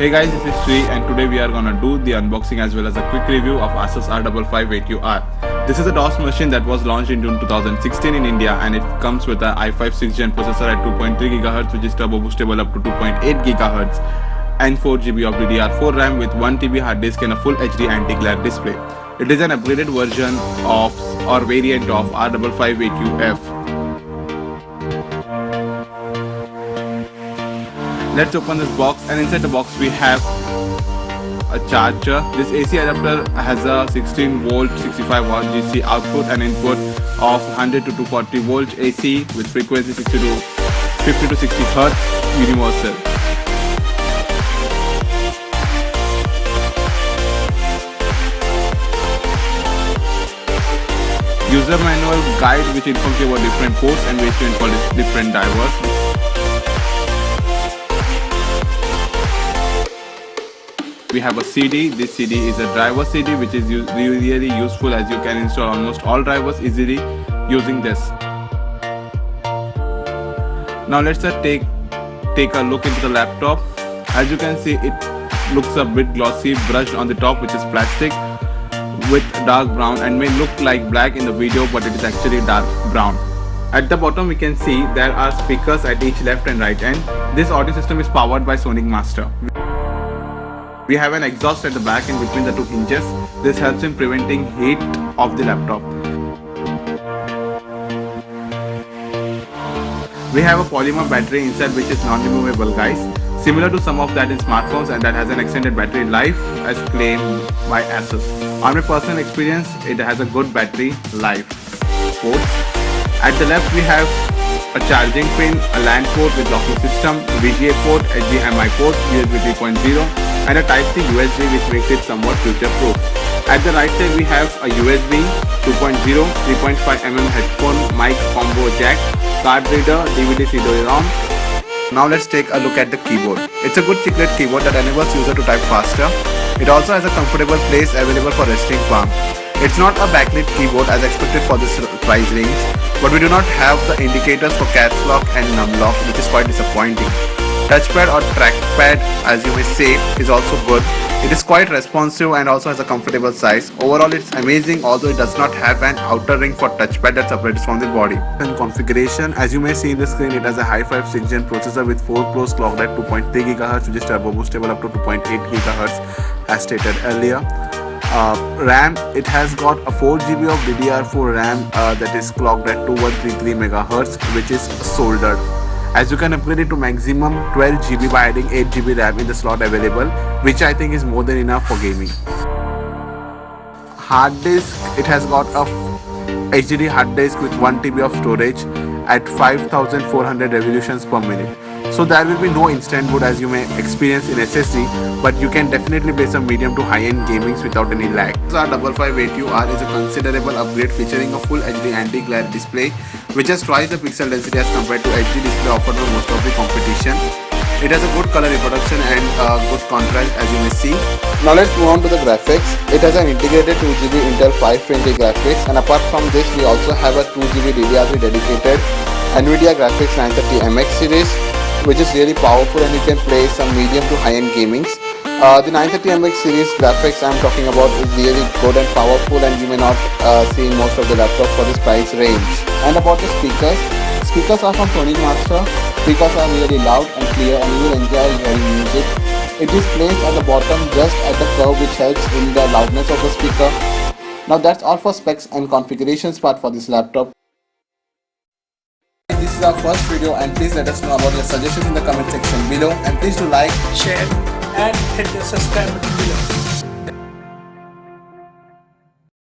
Hey guys, this is Sri and today we are gonna do the unboxing as well as a quick review of Asus r558ur. This is a DOS machine that was launched in 2016 in India and it comes with a i5 6th gen processor at 2.3 GHz which is turbo boostable up to 2.8 GHz and 4 GB of DDR4 RAM with 1 TB hard disk and a full HD anti-glare display. It is an upgraded version of or variant of r558ur. Let's open this box, and inside the box we have a charger. This AC adapter has a 16 volt 65 watt DC output and input of 100 to 240 volts AC with frequency 50 to 60 Hz universal. User manual guide which informs you about different ports and ways to install different drivers. We have a CD. This CD is a driver CD which is really useful as you can install almost all drivers easily using this. Now let's take a look into the laptop. As you can see, it looks a bit glossy, brushed on the top which is plastic with dark brown and may look like black in the video, but it is actually dark brown. At the bottom we can see there are speakers at each left and right end. This audio system is powered by Sonic Master. We have an exhaust at the back in between the two hinges. This helps in preventing heat of the laptop. We have a polymer battery inside which is non-removable guys, similar to some of that in smartphones, and that has an extended battery life as claimed by Asus. On my personal experience, it has a good battery life. Ports. At the left we have a charging pin, a LAN port with locking system, VGA port, HDMI port, USB 3.0 and a Type-C USB which makes it somewhat future-proof. At the right side we have a USB 2.0, 3.5mm headphone mic combo jack, card reader, DVD CD-ROM. Now let's take a look at the keyboard. It's a good chiclet keyboard that enables user to type faster. It also has a comfortable place available for resting palm. It's not a backlit keyboard as expected for this price range, but we do not have the indicators for caps lock and num lock, which is quite disappointing. Touchpad or trackpad, as you may say, is also good. It is quite responsive and also has a comfortable size. Overall it's amazing, although it does not have an outer ring for touchpad that separates from the body. And configuration, as you may see in the screen, it has a i5 6th gen processor with 4 cores clocked at 2.3 GHz which is turbo boostable up to 2.8 GHz as stated earlier. RAM, it has got a 4 GB of DDR4 RAM that is clocked at 2133 MHz which is soldered. As you can upgrade it to maximum 12 GB by adding 8 GB RAM in the slot available, which I think is more than enough for gaming. Hard disk, it has got a HDD hard disk with 1 TB of storage at 5400 revolutions per minute. So there will be no instant boot as you may experience in SSD, but you can definitely play some medium to high-end gamings without any lag. r558ur is a considerable upgrade featuring a full HD anti-glare display which has twice the pixel density as compared to HD display offered by most of the competition. It has a good color reproduction and good contrast as you may see. Now let's move on to the graphics. It has an integrated 2 GB Intel 520 graphics, and apart from this we also have a 2 GB DDR3 dedicated NVDIA Graphics 930MX series, which is really powerful and you can play some medium to high-end gamings. The 930MX series graphics I'm talking about is really good and powerful, and you may not see most of the laptops for this price range. And about the speakers are from Sonic Master. Speakers are really loud and clear and you will enjoy hearing music. It is placed at the bottom just at the curve which helps in the loudness of the speaker. Now that's all for specs and configurations part for this laptop. This is our first video and please let us know about your suggestions in the comment section below, and please do like, share and hit the subscribe button below.